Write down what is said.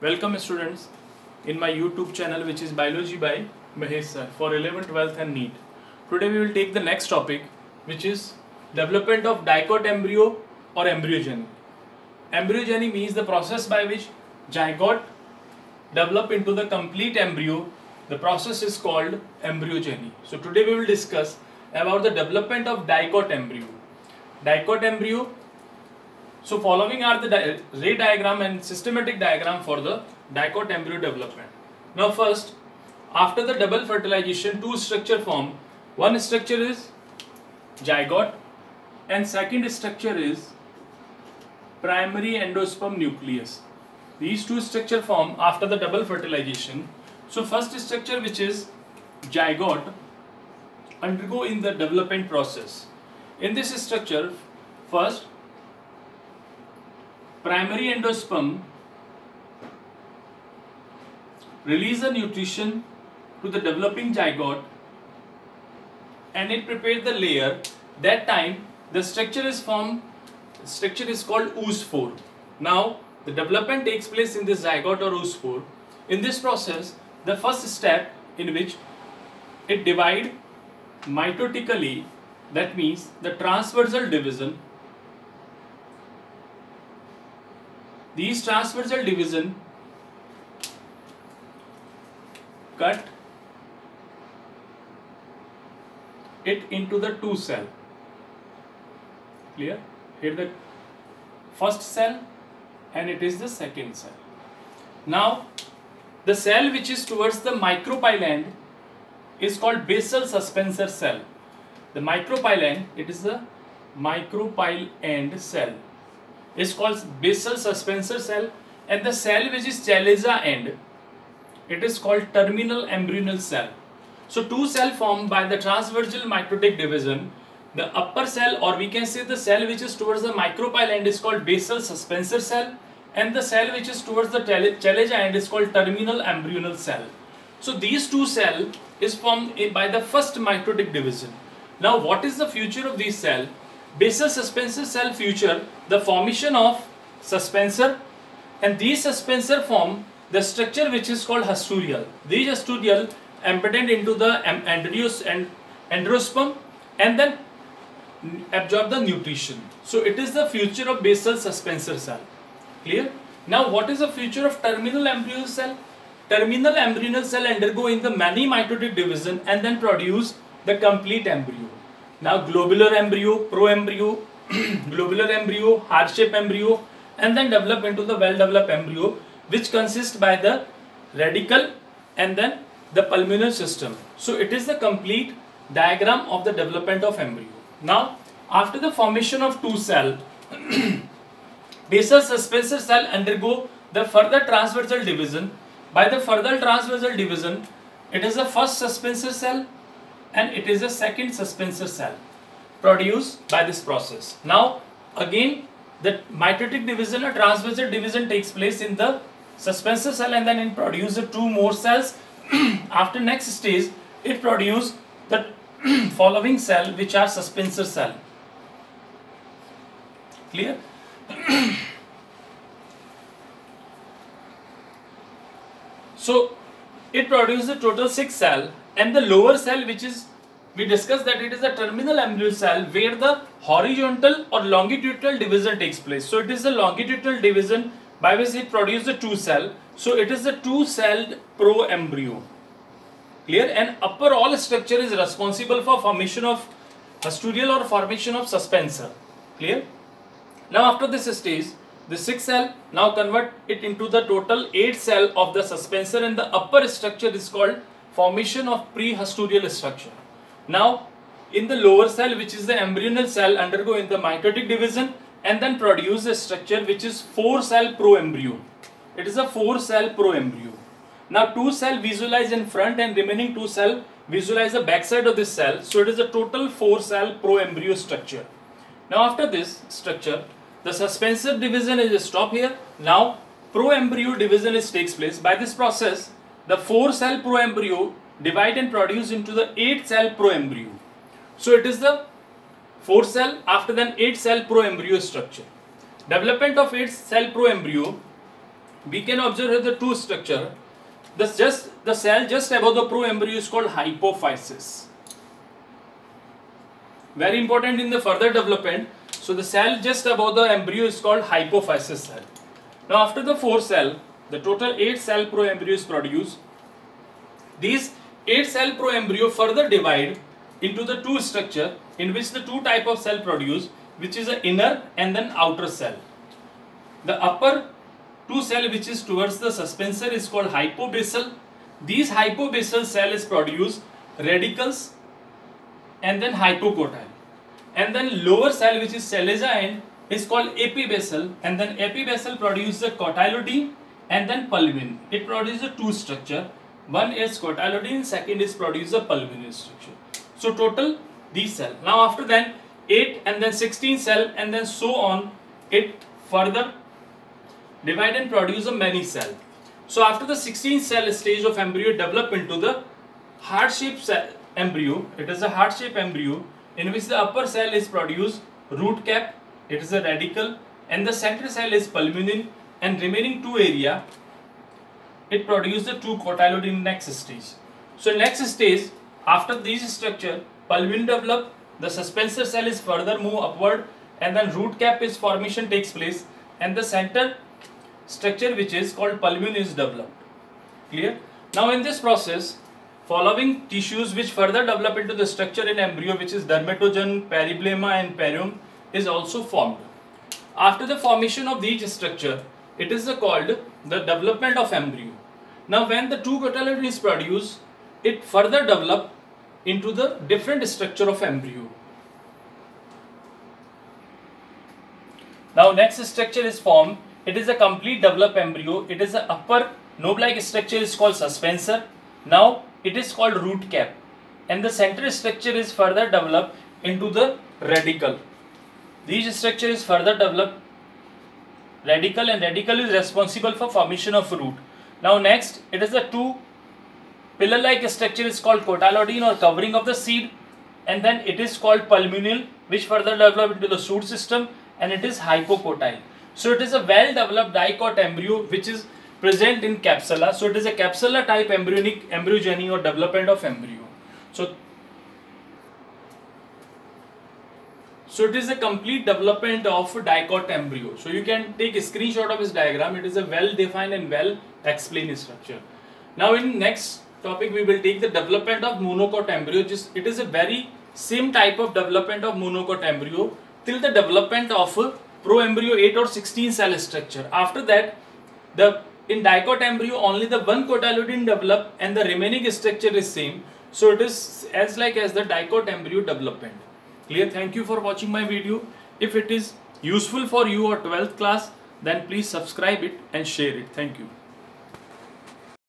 Welcome students in my YouTube channel, which is Biology by Mahesh sir for 11th, 12th and NEET. Today we will take the next topic, which is development of dicot embryo or embryogeny. Embryogeny means the process by which zygote develop into the complete embryo. The process is called embryogeny. So today we will discuss about the development of dicot embryo. Dicot embryo. So following are the ray diagram and systematic diagram for the dicot embryo development. Now first, after the double fertilization, two structure form. One structure is zygote and second structure is primary endosperm nucleus. These two structure form after the double fertilization. So first structure, which is zygote, undergo in the development process. In this structure, first primary endosperm release the nutrition to the developing zygote and it prepares the layer. That time the structure is formed. Structure is called oospore. Now the development takes place in this zygote or oospore. In this process, the first step in which it divide mitotically, that means the transversal division. These transversal division cut it into the two cell. Clear? Here the first cell and it is the second cell. Now the cell which is towards the micropyle is called basal suspensor cell. The micropyle, it is the micropyle end cell, is called basal suspensor cell, and the cell which is chalaza end, it is called terminal embryonal cell. So two cell formed by the transversal mitotic division. The upper cell, or we can say the cell which is towards the micropyle end, is called basal suspensor cell, and the cell which is towards the chalaza end is called terminal embryonal cell. So these two cell is formed by the first mitotic division. Now what is the future of these cell? Basal suspensor cell future, the formation of suspensor, and these suspensor form the structure which is called hastudial. These hastudial embedded into the endosperm and then absorb the nutrition. So it is the future of basal suspensor cell. Clear? Now what is the future of terminal embryonal cell? Terminal embryonal cell undergo in the many mitotic division and then produce the complete embryo. Now globular embryo, proembryo, globular embryo, heart-shaped embryo, and then develop into the well-developed embryo, which consists by the radicle and then the pulmonary system. So it is the complete diagram of the development of embryo. Now after the formation of two cell, basal suspensor cell undergo the further transversal division. By the further transversal division, it is the first suspensor cell and it is the second suspensor cell produced by this process. Now again the mitotic division or transversal division takes place in the suspensor cell and then it produces two more cells. After next stage, it produces the following cell which are suspensor cell. Clear? So it produces a total 6 cell, and the lower cell, which is, we discussed that it is a terminal embryo cell where the horizontal or longitudinal division takes place. So it is the longitudinal division by which it produces a 2 cell. So it is a 2-celled pro-embryo. Clear? And upper all structure is responsible for formation of hastudial or formation of suspensor. Clear? Now after this stage, the 6 cell now convert it into the total 8 cell of the suspensor, and the upper structure is called formation of pre-hastudial structure. Now in the lower cell, which is the embryonal cell, undergo in the mitotic division and then produce a structure which is 4-cell pro-embryo. It is a 4-cell pro-embryo. Now 2 cell visualize in front and remaining 2 cell visualize the back side of this cell. So it is a total 4-cell pro-embryo structure. Now after this structure, the suspensor division is stopped here. Now pro-embryo division takes place. By this process, the 4-cell pro-embryo divide and produce into the 8-cell pro-embryo. So it is the 4-cell after then 8-cell pro-embryo structure. Development of 8-cell pro-embryo we can observe here the two structure. The cell just above the pro-embryo is called hypophysis. Very important in the further development. So the cell just above the embryo is called hypophysis cell. Now after the 4 cell, the total 8 cell pro-embryo is produced. These 8 cell pro-embryo further divide into the two structure in which the two type of cell produce, which is the inner and then outer cell. The upper two cell which is towards the suspensor is called hypobasal. These hypobasal cell is produce radicals and then hypocotyle. And then lower cell which is Selesia end is called epibasal, and then epibasal produces the cotyloidine and then pulvin. It produces two structure. One is cotyloidine, second is produce a pulvinary structure. So total these cell. Now after then 8 and then 16 cell and then so on, it further divide and produce a many cell. So after the 16 cell stage of embryo develop into the heart-shaped embryo. It is a heart-shaped embryo in which the upper cell is produced root cap, it is a radical, and the center cell is pulmonary, and remaining two area it produces the two cotyloid next stage. So next stage, after these structure, pulmonary develop, the suspensor cell is further move upward, and then root cap is formation takes place, and the center structure which is called pulmonary is developed. Clear? Now in this process, following tissues which further develop into the structure in embryo, which is dermatogen, periblema and perium, is also formed. After the formation of these structure, it is called the development of embryo. Now when the two cotyloid is produced, it further develop into the different structure of embryo. Now next structure is formed. It is a complete developed embryo. It is a upper knob-like structure is called suspensor. Now it is called root cap, and the center structure is further developed into the radical. These structure is further developed radical, and radical is responsible for formation of root. Now next, it is the two pillar-like structure is called cotyloidine or covering of the seed, and then it is called pulmonary, which further develop into the shoot system, and it is hypocotyle. So it is a well-developed dicot embryo which is present in capsula. So it is a capsula type embryogeny or development of embryo. So it is a complete development of dicot embryo. So you can take a screenshot of this diagram. It is a well-defined and well-explained structure. Now in next topic we will take the development of monocot embryo. It is a very same type of development of monocot embryo till the development of pro-embryo 8 or 16 cell structure. After that, in dicot embryo only the one cotyloidine develop and the remaining structure is same. So it is as like as the dicot embryo development. Clear? Thank you for watching my video. If it is useful for you or 12th class, then please subscribe it and share it. Thank you.